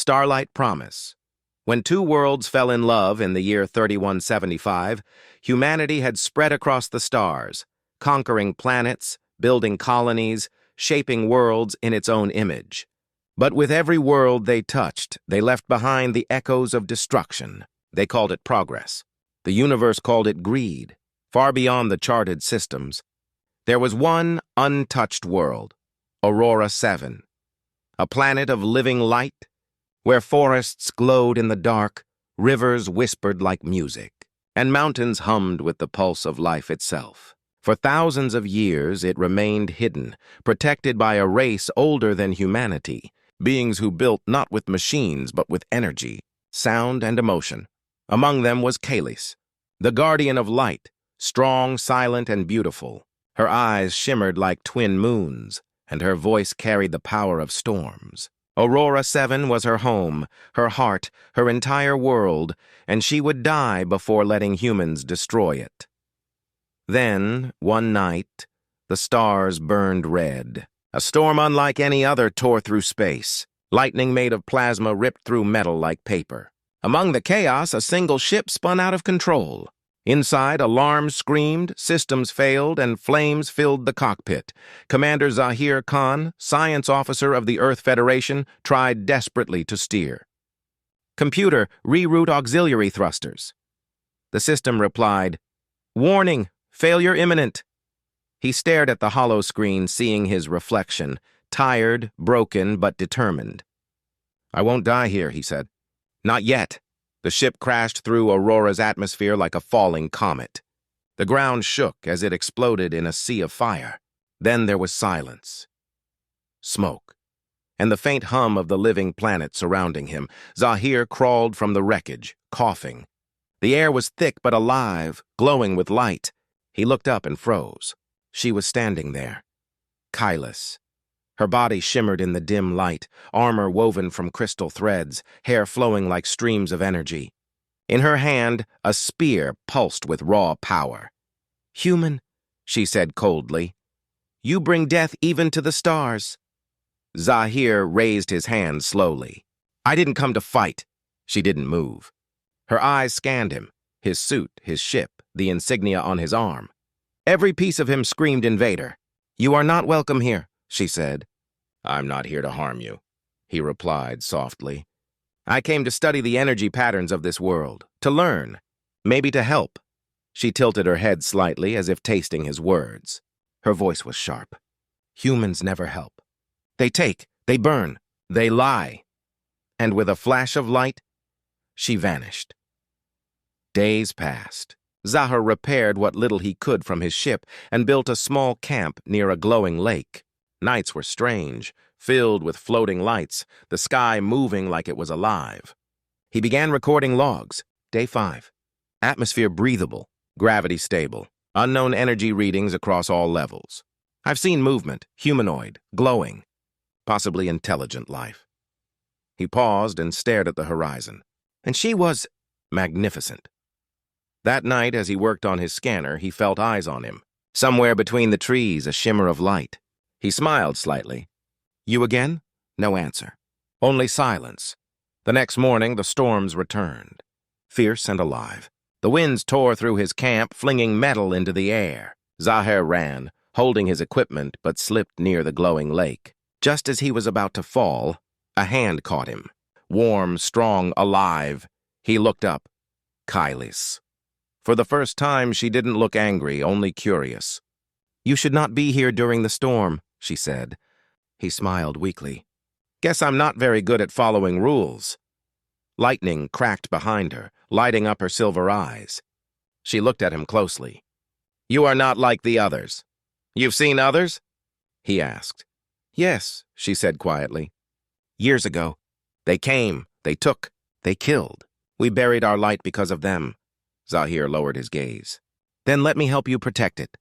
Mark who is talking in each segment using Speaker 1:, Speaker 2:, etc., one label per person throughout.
Speaker 1: Starlight Promise. When two worlds fell in love in the year 3175, humanity had spread across the stars, conquering planets, building colonies, shaping worlds in its own image. But with every world they touched, they left behind the echoes of destruction. They called it progress. The universe called it greed, far beyond the charted systems. There was one untouched world, Aurora-7, a planet of living light, where forests glowed in the dark, rivers whispered like music, and mountains hummed with the pulse of life itself. For thousands of years it remained hidden, protected by a race older than humanity, beings who built not with machines but with energy, sound, and emotion. Among them was Kailis, the guardian of light, strong, silent, and beautiful. Her eyes shimmered like twin moons, and her voice carried the power of storms. Aurora-7 was her home, her heart, her entire world, and she would die before letting humans destroy it. Then, one night, the stars burned red. A storm unlike any other tore through space. Lightning made of plasma ripped through metal like paper. Among the chaos, a single ship spun out of control. Inside, alarms screamed, systems failed, and flames filled the cockpit. Commander Zahir Khan, science officer of the Earth Federation, tried desperately to steer. "Computer, reroute auxiliary thrusters." The system replied, "Warning, failure imminent." He stared at the hollow screen, seeing his reflection, tired, broken, but determined. "I won't die here," he said. "Not yet." The ship crashed through Aurora's atmosphere like a falling comet. The ground shook as it exploded in a sea of fire. Then there was silence, smoke, and the faint hum of the living planet surrounding him. Zahir crawled from the wreckage, coughing. The air was thick but alive, glowing with light. He looked up and froze. She was standing there, Kailis. Her body shimmered in the dim light, armor woven from crystal threads, hair flowing like streams of energy. In her hand, a spear pulsed with raw power. "Human," she said coldly, "you bring death even to the stars." Zahir raised his hand slowly. "I didn't come to fight." She didn't move. Her eyes scanned him, his suit, his ship, the insignia on his arm. Every piece of him screamed invader. "You are not welcome here," she said. "I'm not here to harm you," he replied softly. "I came to study the energy patterns of this world, to learn, maybe to help." She tilted her head slightly as if tasting his words. Her voice was sharp. "Humans never help. They take, they burn, they lie." And with a flash of light, she vanished. Days passed. Zahir repaired what little he could from his ship and built a small camp near a glowing lake. Nights were strange, filled with floating lights, the sky moving like it was alive. He began recording logs. Day 5. Atmosphere breathable, gravity stable, unknown energy readings across all levels. "I've seen movement, humanoid, glowing, possibly intelligent life." He paused and stared at the horizon. And she was magnificent. That night, as he worked on his scanner, he felt eyes on him. Somewhere between the trees, a shimmer of light. He smiled slightly. "You again?" No answer. Only silence. The next morning, the storms returned, fierce and alive. The winds tore through his camp, flinging metal into the air. Zahir ran, holding his equipment, but slipped near the glowing lake. Just as he was about to fall, a hand caught him. Warm, strong, alive. He looked up. Kailis. For the first time, she didn't look angry, only curious. "You should not be here during the storm," she said. He smiled weakly. "Guess I'm not very good at following rules." Lightning cracked behind her, lighting up her silver eyes. She looked at him closely. "You are not like the others." "You've seen others?" he asked. "Yes," she said quietly. "Years ago. They came, they took, they killed. We buried our light because of them." Zahir lowered his gaze. "Then let me help you protect it."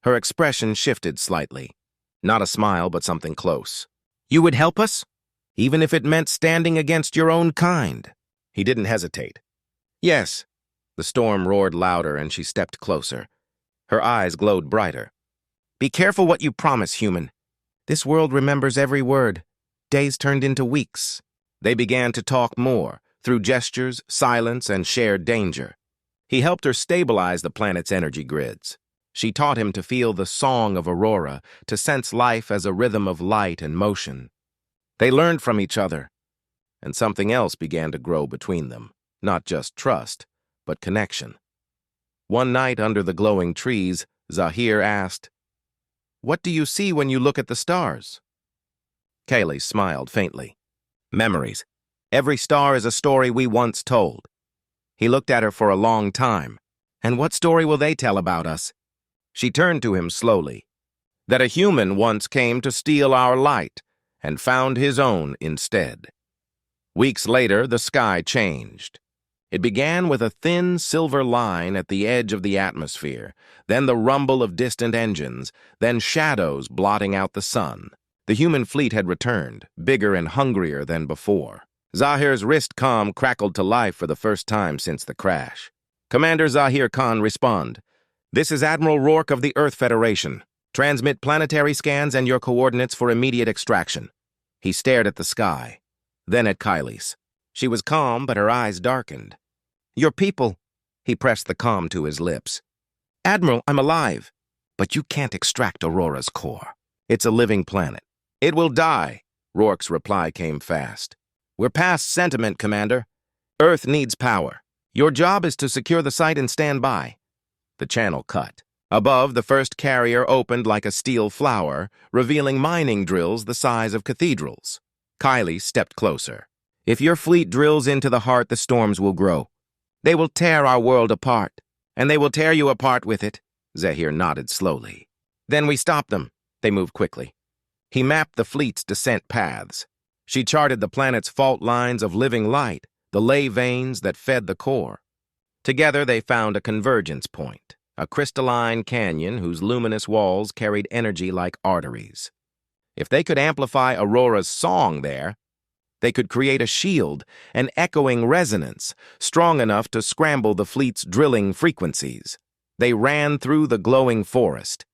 Speaker 1: Her expression shifted slightly. Not a smile, but something close. "You would help us? Even if it meant standing against your own kind?" He didn't hesitate. "Yes." The storm roared louder and she stepped closer. Her eyes glowed brighter. "Be careful what you promise, human. This world remembers every word. Days turned into weeks. They began to talk more, through gestures, silence, and shared danger. He helped her stabilize the planet's energy grids. She taught him to feel the song of Aurora, to sense life as a rhythm of light and motion. They learned from each other, and something else began to grow between them, not just trust, but connection. One night under the glowing trees, Zahir asked, "What do you see when you look at the stars?" Kailis smiled faintly. "Memories. Every star is a story we once told." He looked at her for a long time. "And what story will they tell about us?" She turned to him slowly. "That a human once came to steal our light, and found his own instead." Weeks later, the sky changed. It began with a thin silver line at the edge of the atmosphere, then the rumble of distant engines, then shadows blotting out the sun. The human fleet had returned, bigger and hungrier than before. Zahir's wrist comm crackled to life for the first time since the crash. "Commander Zahir Khan, respond. This is Admiral Rourke of the Earth Federation. Transmit planetary scans and your coordinates for immediate extraction." He stared at the sky, then at Kailis. She was calm, but her eyes darkened. "Your people." He pressed the comm to his lips. "Admiral, I'm alive. But you can't extract Aurora's core. It's a living planet." "It will die." Rourke's reply came fast. "We're past sentiment, Commander. Earth needs power. Your job is to secure the site and stand by." The channel cut. Above, the first carrier opened like a steel flower, revealing mining drills the size of cathedrals. Kailis stepped closer. "If your fleet drills into the heart, the storms will grow. They will tear our world apart, and they will tear you apart with it." Zahir nodded slowly. "Then we stop them." They moved quickly. He mapped the fleet's descent paths. She charted the planet's fault lines of living light, the ley veins that fed the core. Together they found a convergence point, a crystalline canyon whose luminous walls carried energy like arteries. If they could amplify Aurora's song there, they could create a shield, an echoing resonance, strong enough to scramble the fleet's drilling frequencies. They ran through the glowing forest,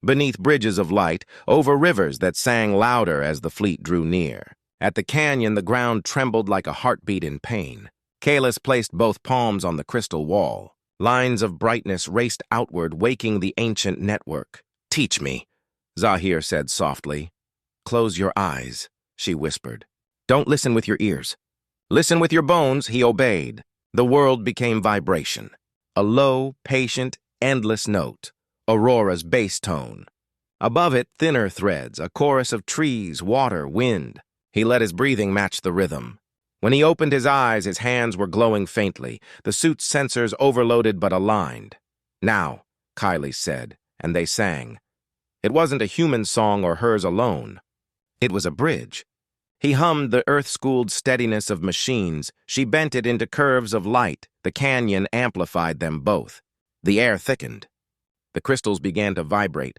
Speaker 1: beneath bridges of light, over rivers that sang louder as the fleet drew near. At the canyon, the ground trembled like a heartbeat in pain. Kailis placed both palms on the crystal wall. Lines of brightness raced outward, waking the ancient network. "Teach me," Zahir said softly. "Close your eyes," she whispered. "Don't listen with your ears. Listen with your bones," he obeyed. The world became vibration. A low, patient, endless note. Aurora's bass tone. Above it, thinner threads, a chorus of trees, water, wind. He let his breathing match the rhythm. When he opened his eyes, his hands were glowing faintly, the suit's sensors overloaded but aligned. "Now," Kailis said, and they sang. It wasn't a human song or hers alone. It was a bridge. He hummed the earth-schooled steadiness of machines. She bent it into curves of light. The canyon amplified them both. The air thickened. The crystals began to vibrate.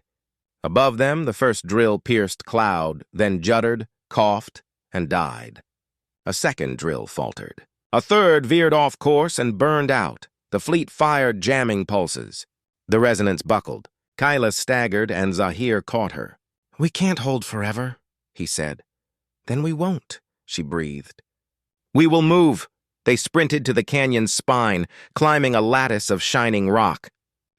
Speaker 1: Above them, the first drill pierced cloud, then juddered, coughed, and died. A second drill faltered. A third veered off course and burned out. The fleet fired jamming pulses. The resonance buckled. Kailis staggered, and Zahir caught her. "We can't hold forever," he said. "Then we won't," she breathed. "We will move." They sprinted to the canyon's spine, climbing a lattice of shining rock.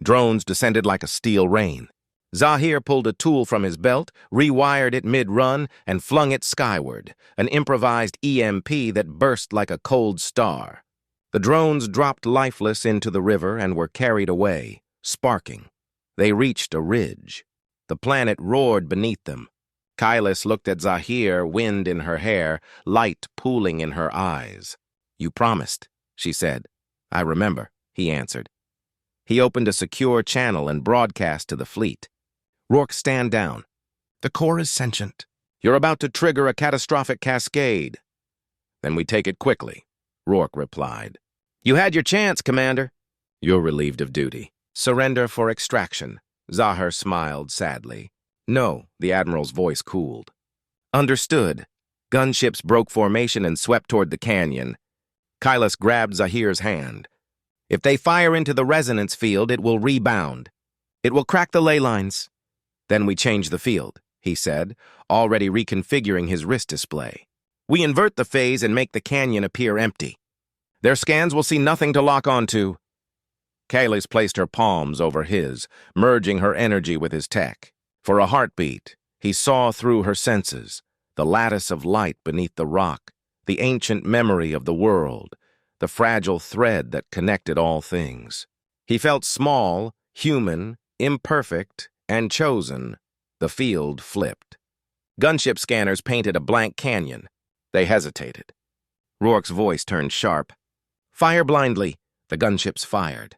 Speaker 1: Drones descended like a steel rain. Zahir pulled a tool from his belt, rewired it mid-run, and flung it skyward, an improvised EMP that burst like a cold star. The drones dropped lifeless into the river and were carried away, sparking. They reached a ridge. The planet roared beneath them. Kailis looked at Zahir, wind in her hair, light pooling in her eyes. "You promised," she said. "I remember," he answered. He opened a secure channel and broadcast to the fleet. "Rourke, stand down. The core is sentient. You're about to trigger a catastrophic cascade." "Then we take it quickly," Rourke replied. "You had your chance, Commander." "You're relieved of duty." "Surrender for extraction." Zahir smiled sadly. "No," the Admiral's voice cooled. "Understood." Gunships broke formation and swept toward the canyon. Kailis grabbed Zahir's hand. "If they fire into the resonance field, it will rebound. It will crack the ley lines." "Then we change the field," he said, already reconfiguring his wrist display. We invert the phase and make the canyon appear empty. Their scans will see nothing to lock onto. Kailis placed her palms over his, merging her energy with his tech. For a heartbeat, he saw through her senses, the lattice of light beneath the rock, the ancient memory of the world, the fragile thread that connected all things. He felt small, human, imperfect, and chosen. The field flipped. Gunship scanners painted a blank canyon. They hesitated. Rourke's voice turned sharp. Fire blindly. The gunships fired.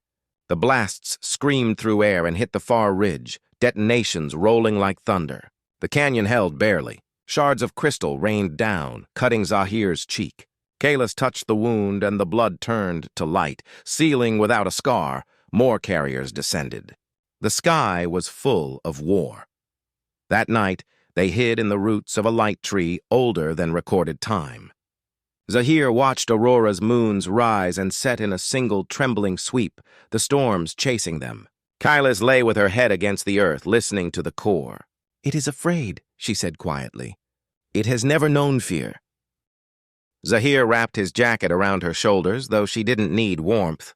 Speaker 1: The blasts screamed through air and hit the far ridge, detonations rolling like thunder. The canyon held barely. Shards of crystal rained down, cutting Zahir's cheek. Kailis touched the wound and the blood turned to light. Sealing without a scar, more carriers descended. The sky was full of war. That night, they hid in the roots of a light tree older than recorded time. Zahir watched Aurora's moons rise and set in a single trembling sweep, the storms chasing them. Kailis lay with her head against the earth, listening to the core. It is afraid, she said quietly. It has never known fear. Zahir wrapped his jacket around her shoulders, though she didn't need warmth.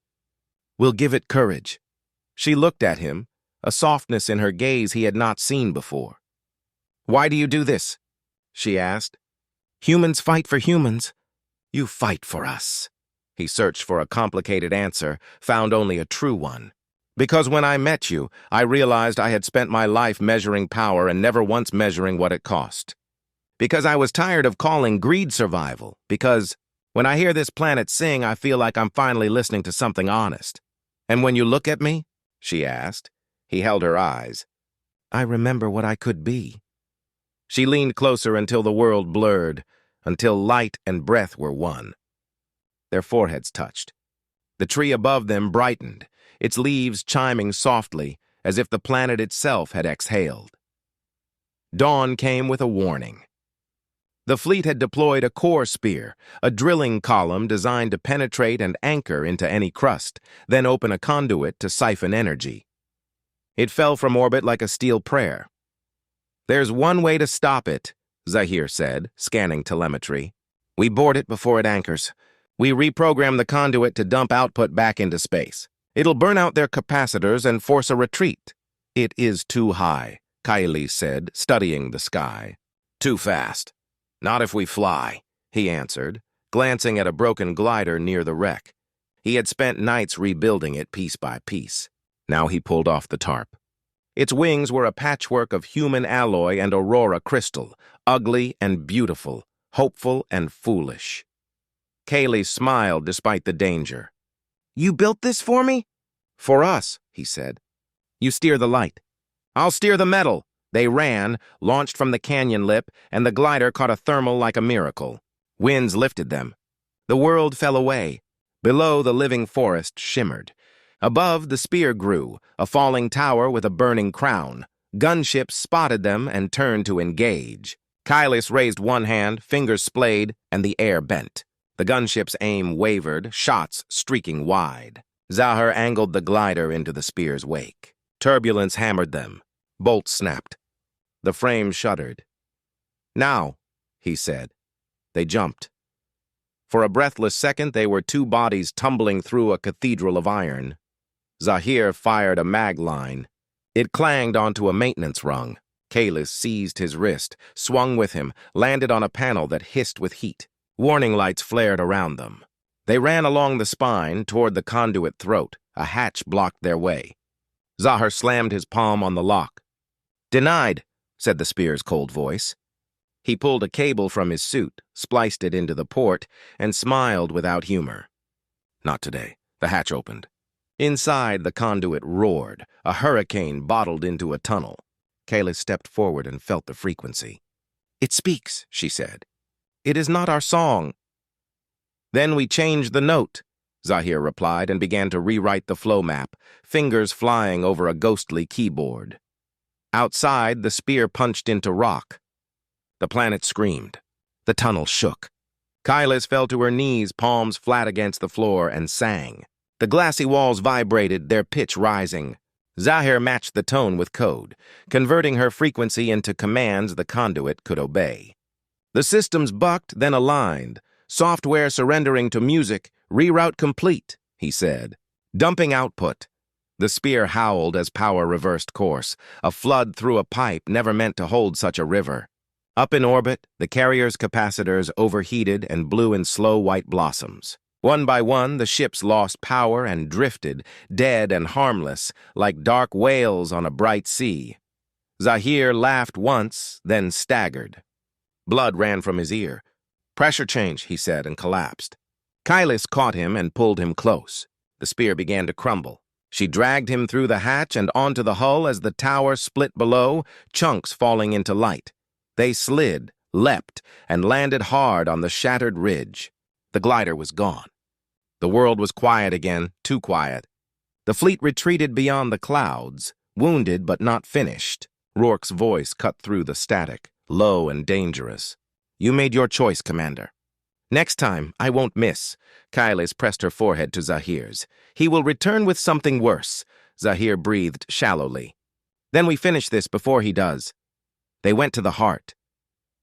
Speaker 1: We'll give it courage. She looked at him, a softness in her gaze he had not seen before. Why do you do this? She asked. Humans fight for humans. You fight for us. He searched for a complicated answer, found only a true one. Because when I met you, I realized I had spent my life measuring power and never once measuring what it cost. Because I was tired of calling greed survival. Because when I hear this planet sing, I feel like I'm finally listening to something honest. And when you look at me, she asked. He held her eyes. I remember what I could be. She leaned closer until the world blurred, until light and breath were one. Their foreheads touched. The tree above them brightened, its leaves chiming softly, as if the planet itself had exhaled. Dawn came with a warning. The fleet had deployed a core spear, a drilling column designed to penetrate and anchor into any crust, then open a conduit to siphon energy. It fell from orbit like a steel prayer. There's one way to stop it, Zahir said, scanning telemetry. We board it before it anchors. We reprogram the conduit to dump output back into space. It'll burn out their capacitors and force a retreat. It is too high, Kailis said, studying the sky. Too fast. Not if we fly, he answered, glancing at a broken glider near the wreck. He had spent nights rebuilding it piece by piece. Now he pulled off the tarp. Its wings were a patchwork of human alloy and Aurora crystal, ugly and beautiful, hopeful and foolish. Kailis smiled despite the danger. You built this for me? For us, he said. You steer the light. I'll steer the metal. They ran, launched from the canyon lip, and the glider caught a thermal like a miracle. Winds lifted them. The world fell away. Below, the living forest shimmered. Above, the spear grew, a falling tower with a burning crown. Gunships spotted them and turned to engage. Kailis raised one hand, fingers splayed, and the air bent. The gunship's aim wavered, shots streaking wide. Zahir angled the glider into the spear's wake. Turbulence hammered them. Bolts snapped. The frame shuddered. Now, he said. They jumped. For a breathless second, they were two bodies tumbling through a cathedral of iron. Zahir fired a mag line. It clanged onto a maintenance rung. Kailis seized his wrist, swung with him, landed on a panel that hissed with heat. Warning lights flared around them. They ran along the spine toward the conduit throat. A hatch blocked their way. Zahir slammed his palm on the lock. Denied, said the spear's cold voice. He pulled a cable from his suit, spliced it into the port, and smiled without humor. Not today. The hatch opened. Inside, the conduit roared. A hurricane bottled into a tunnel. Kailis stepped forward and felt the frequency. It speaks, she said. It is not our song. Then we changed the note, Zahir replied and began to rewrite the flow map, fingers flying over a ghostly keyboard. Outside, the spear punched into rock. The planet screamed. The tunnel shook. Kailis fell to her knees, palms flat against the floor, and sang. The glassy walls vibrated, their pitch rising. Zahir matched the tone with code, converting her frequency into commands the conduit could obey. The systems bucked, then aligned. Software surrendering to music, reroute complete, he said. Dumping output. The spear howled as power reversed course, a flood through a pipe never meant to hold such a river. Up in orbit, the carrier's capacitors overheated and blew in slow white blossoms. One by one, the ships lost power and drifted, dead and harmless, like dark whales on a bright sea. Zahir laughed once, then staggered. Blood ran from his ear. "Pressure change," he said, and collapsed. Kailis caught him and pulled him close. The spear began to crumble. She dragged him through the hatch and onto the hull as the tower split below, chunks falling into light. They slid, leapt, and landed hard on the shattered ridge. The glider was gone. The world was quiet again, too quiet. The fleet retreated beyond the clouds, wounded but not finished. Rourke's voice cut through the static, low and dangerous. "You made your choice, Commander. Next time, I won't miss." Kailis pressed her forehead to Zahir's. "He will return with something worse." Zahir breathed shallowly. "Then we finish this before he does." They went to the heart.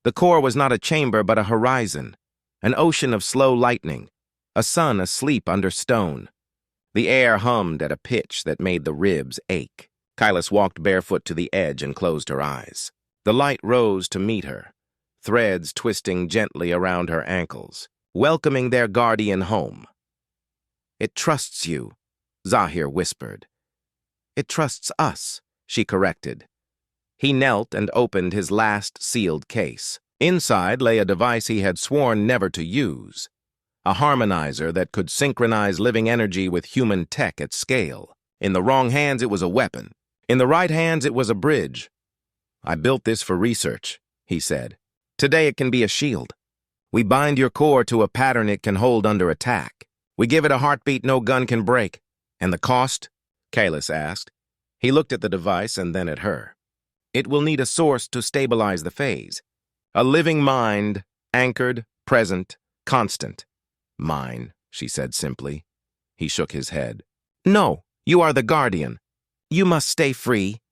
Speaker 1: The core was not a chamber but a horizon, an ocean of slow lightning, a sun asleep under stone. The air hummed at a pitch that made the ribs ache. Kailis walked barefoot to the edge and closed her eyes. The light rose to meet her, threads twisting gently around her ankles, welcoming their guardian home. "It trusts you," Zahir whispered. "It trusts us," she corrected. He knelt and opened his last sealed case. Inside lay a device he had sworn never to use, a harmonizer that could synchronize living energy with human tech at scale. In the wrong hands, it was a weapon. In the right hands, it was a bridge. "I built this for research," he said. "Today it can be a shield. We bind your core to a pattern it can hold under attack. We give it a heartbeat no gun can break." "And the cost?" Kailis asked. He looked at the device and then at her. "It will need a source to stabilize the phase. A living mind, anchored, present, constant." "Mine," she said simply. He shook his head. "No, you are the guardian. You must stay free."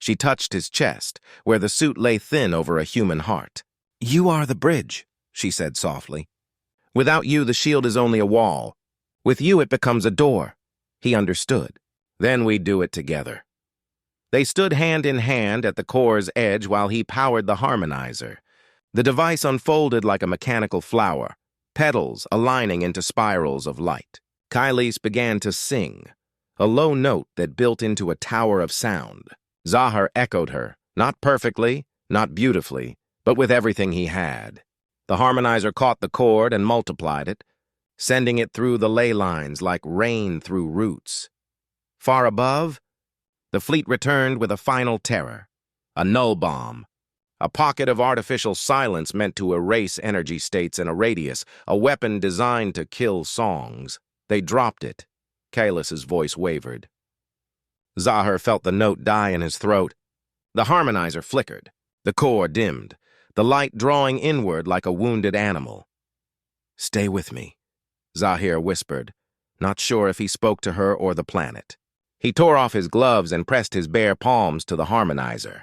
Speaker 1: She touched his chest, where the suit lay thin over a human heart. "You are the bridge," she said softly. "Without you, the shield is only a wall. With you, it becomes a door." He understood. "Then we do it together." They stood hand in hand at the core's edge while he powered the harmonizer. The device unfolded like a mechanical flower, petals aligning into spirals of light. Kailis began to sing, a low note that built into a tower of sound. Zahir echoed her, not perfectly, not beautifully, but with everything he had. The harmonizer caught the chord and multiplied it, sending it through the ley lines like rain through roots. Far above, the fleet returned with a final terror, a null bomb, a pocket of artificial silence meant to erase energy states in a radius, a weapon designed to kill songs. They dropped it. Kailis's voice wavered. Zahir felt the note die in his throat. The harmonizer flickered. The core dimmed, the light drawing inward like a wounded animal. "Stay with me," Zahir whispered, not sure if he spoke to her or the planet. He tore off his gloves and pressed his bare palms to the harmonizer.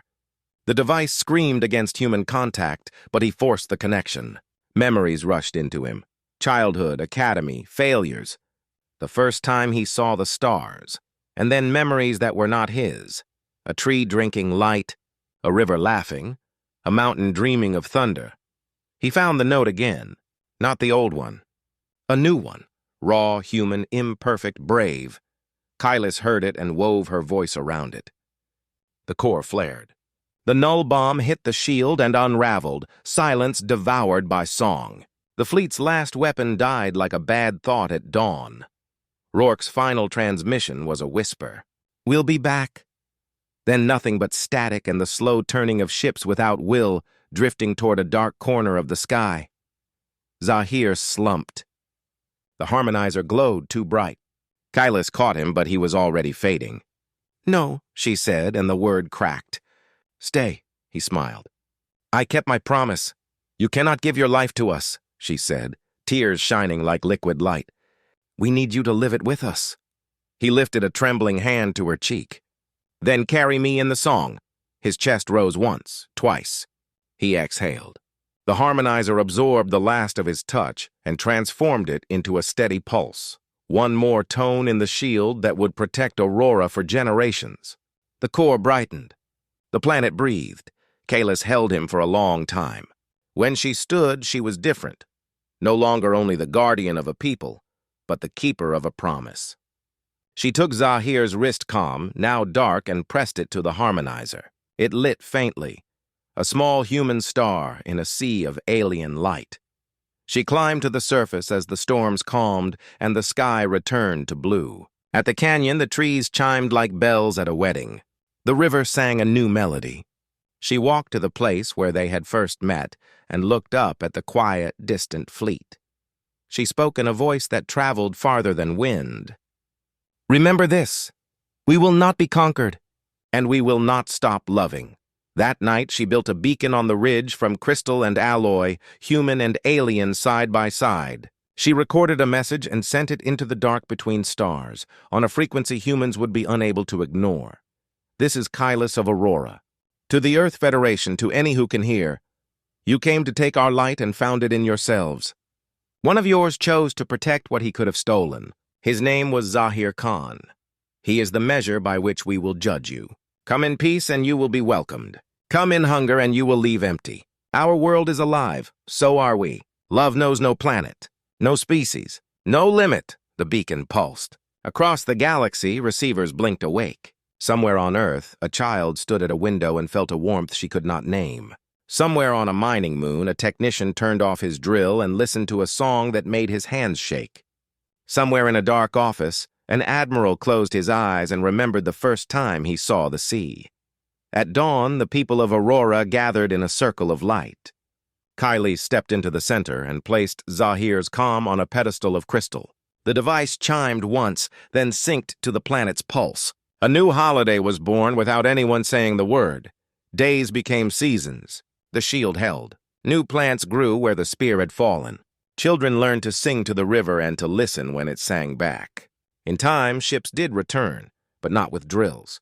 Speaker 1: The device screamed against human contact, but he forced the connection. Memories rushed into him. Childhood, academy, failures. The first time he saw the stars, and then memories that were not his. A tree drinking light, a river laughing, a mountain dreaming of thunder. He found the note again, not the old one. A new one, raw, human, imperfect, brave. Kailis heard it and wove her voice around it. The core flared. The null bomb hit the shield and unraveled, silence devoured by song. The fleet's last weapon died like a bad thought at dawn. Rourke's final transmission was a whisper. "We'll be back." Then nothing but static and the slow turning of ships without will, drifting toward a dark corner of the sky. Zahir slumped. The harmonizer glowed too bright. Kailis caught him, but he was already fading. "No," she said, and the word cracked. "Stay," he smiled. "I kept my promise. You cannot give your life to us," she said, tears shining like liquid light. "We need you to live it with us." He lifted a trembling hand to her cheek. "Then carry me in the song." His chest rose once, twice. He exhaled. The harmonizer absorbed the last of his touch and transformed it into a steady pulse. One more tone in the shield that would protect Aurora for generations. The core brightened. The planet breathed. Kailis held him for a long time. When she stood, she was different. No longer only the guardian of a people, but the keeper of a promise. She took Zahir's wrist comm, now dark, and pressed it to the harmonizer. It lit faintly, a small human star in a sea of alien light. She climbed to the surface as the storms calmed and the sky returned to blue. At the canyon, the trees chimed like bells at a wedding. The river sang a new melody. She walked to the place where they had first met and looked up at the quiet, distant fleet. She spoke in a voice that traveled farther than wind. "Remember this. We will not be conquered, and we will not stop loving." That night, she built a beacon on the ridge from crystal and alloy, human and alien side by side. She recorded a message and sent it into the dark between stars, on a frequency humans would be unable to ignore. This is Kailis of Aurora. To the Earth Federation, to any who can hear, you came to take our light and found it in yourselves. One of yours chose to protect what he could have stolen. His name was Zahir Khan. He is the measure by which we will judge you. Come in peace and you will be welcomed. Come in hunger and you will leave empty. Our world is alive, so are we. Love knows no planet, no species, no limit, the beacon pulsed. Across the galaxy, receivers blinked awake. Somewhere on Earth, a child stood at a window and felt a warmth she could not name. Somewhere on a mining moon, a technician turned off his drill and listened to a song that made his hands shake. Somewhere in a dark office, an admiral closed his eyes and remembered the first time he saw the sea. At dawn, the people of Aurora gathered in a circle of light. Kailis stepped into the center and placed Zahir's comm on a pedestal of crystal. The device chimed once, then synced to the planet's pulse. A new holiday was born without anyone saying the word. Days became seasons. The shield held. New plants grew where the spear had fallen. Children learned to sing to the river and to listen when it sang back. In time, ships did return, but not with drills.